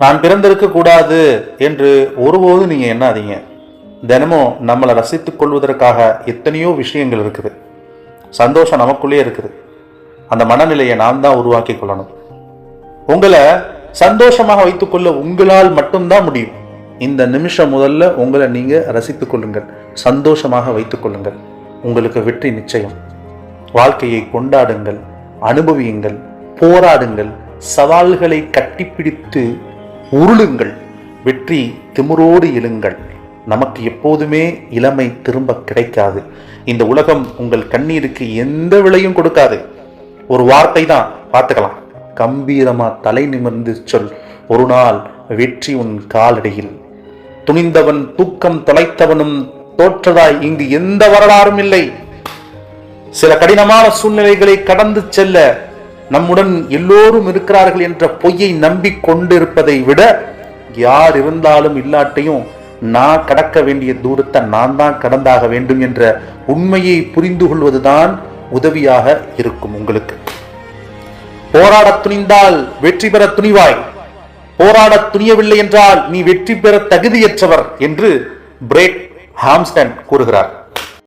நான் பிறந்திருக்க கூடாது என்று ஒருபோதும் நீங்க எண்ணாதீங்க. தினமும் நம்மளை ரசித்துக் கொள்வதற்காக எத்தனையோ விஷயங்கள் இருக்குது. சந்தோஷம் நமக்குள்ளே இருக்குது. அந்த மனநிலையை நாம் தான் உருவாக்கி கொள்ளணும். உங்களை சந்தோஷமாக வைத்துக்கொள்ள உங்களால் மட்டும்தான் முடியும். இந்த நிமிஷம் முதல்ல உங்களை நீங்க ரசித்துக் கொள்ளுங்கள், சந்தோஷமாக வைத்துக் கொள்ளுங்கள். உங்களுக்கு வெற்றி நிச்சயம். வாழ்க்கையை கொண்டாடுங்கள், அனுபவியுங்கள், போராடுங்கள், சவால்களை கட்டிப்பிடித்து உருளுங்கள், வெற்றி திமிரோடு எழுங்கள். நமக்கு எப்போதுமே இளமை திரும்ப கிடைக்காது. இந்த உலகம் உங்கள் கண்ணீருக்கு எந்த விலையும் கொடுக்காது. ஒரு வார்த்தை தான், பார்த்துக்கலாம். கம்பீரமா தலை நிமிர்ந்து சொல், ஒரு நாள் வெற்றி உன் காலடியில். துணிந்தவன் தூக்கம் தொலைத்தவனும் தோற்றதாய் இங்கு எந்த வரலாறும் இல்லை. சில கடினமான சூழ்நிலைகளை கடந்து செல்ல நம்முடன் எல்லோரும் இருக்கிறார்கள் என்ற பொய்யை நம்பி கொண்டிருப்பதை விட, யார் இருந்தாலும் இல்லாட்டையும் நான் கடக்க வேண்டிய தூரத்தை நான் தான் கடந்தாக வேண்டும் என்ற உண்மையை புரிந்து கொள்வதுதான் உதவியாக இருக்கும் உங்களுக்கு. போராட துணிந்தால் வெற்றி பெற துணிவாய். போராட துணியவில்லை என்றால் நீ வெற்றி பெற தகுதியற்றவர் என்று பிரேட் ஹாம்ஸ்டன் கூறுகிறார்.